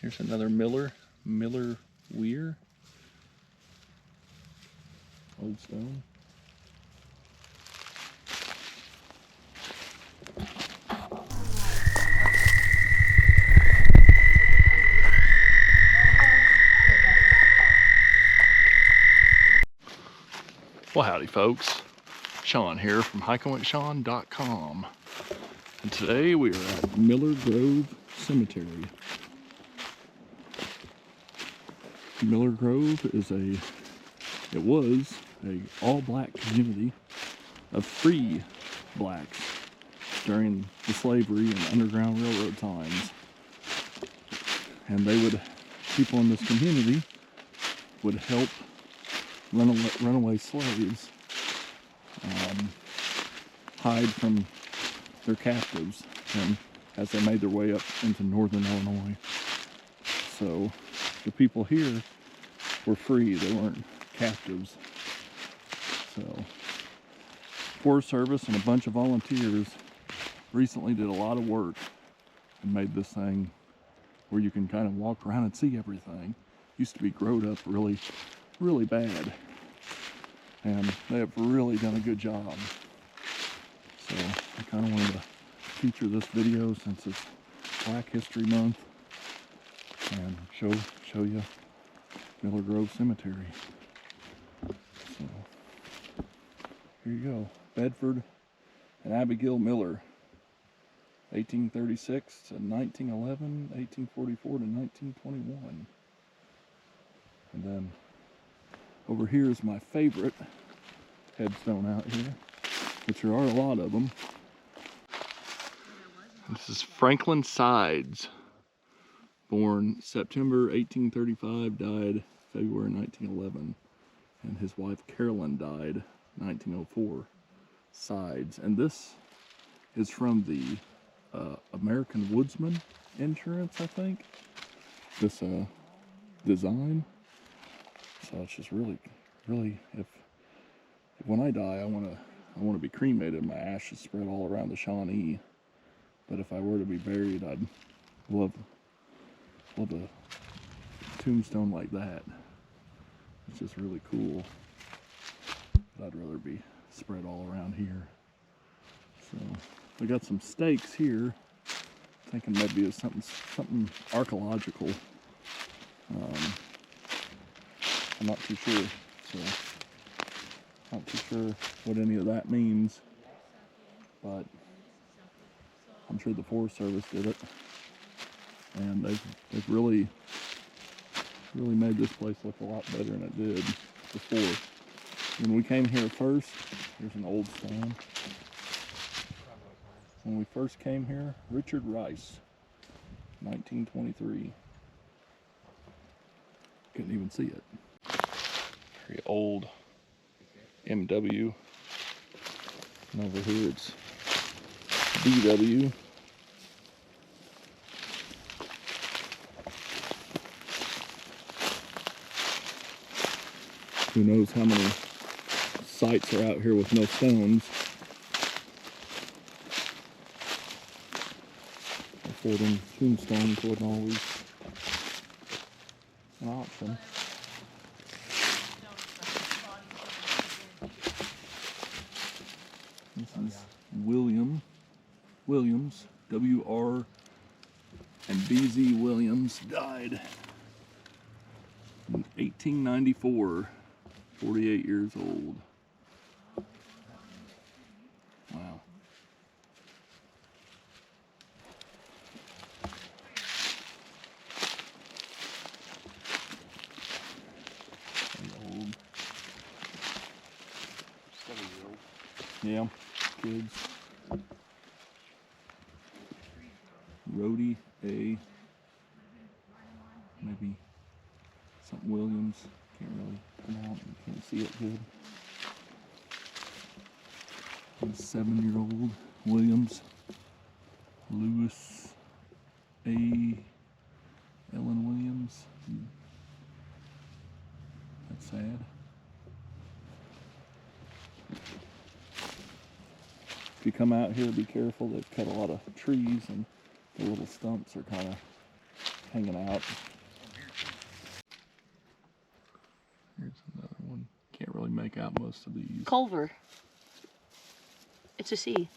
Here's another Miller Weir. Old stone. Well, howdy folks. Shawn here from HikingWithShawn.com. And today we are at Miller Grove Cemetery. Miller Grove is it was a all-black community of free blacks during the slavery and Underground Railroad times. And people in this community would help runaway slaves hide from their captives and as they made their way up into northern Illinois. So the people here were free, they weren't captives. So Forest Service and a bunch of volunteers recently did a lot of work and made this thing where you can kind of walk around and see everything. Used to be growed up really bad, and they have really done a good job. So I kind of wanted to feature this video since it's Black History Month and show you Miller Grove Cemetery. So here you go, Bedford and Abigail Miller, 1836 to 1911, 1844 to 1921. And then over here is my favorite headstone out here, which there are a lot of them. This is Franklin Sides, born September 1835, died February 1911. And his wife Carolyn died 1904. Sides. And this is from the American Woodsman Insurance, I think. This design. So it's just really, if when I die, I want to be cremated, my ashes spread all around the Shawnee. But if I were to be buried, I'd love a tombstone like that. It's just really cool. But I'd rather be spread all around here. So we got some stakes here. Thinking maybe it's something archaeological. I'm not too sure, so not too sure what any of that means, but I'm sure the Forest Service did it, and they've really made this place look a lot better than it did before. When we came here first, here's an old stone. When we first came here, Richard Rice, 1923. Couldn't even see it. Very old MW. And over here it's BW. Who knows how many sites are out here with no stones. Affording tombstones wasn't always an option. This is Williams, W.R. and B.Z. Williams, died in 1894, 48 years old. Wow. Old. 7-year-old. Yeah, kids. Rhodey A. Maybe something Williams. Can't really come out. You can't see it good. And 7-year-old Williams. Lewis A. Ellen Williams. That's sad. If you come out here, be careful. They've cut a lot of trees and the little stumps are kind of hanging out. Here's another one. Can't really make out most of these. Culver. It's a C.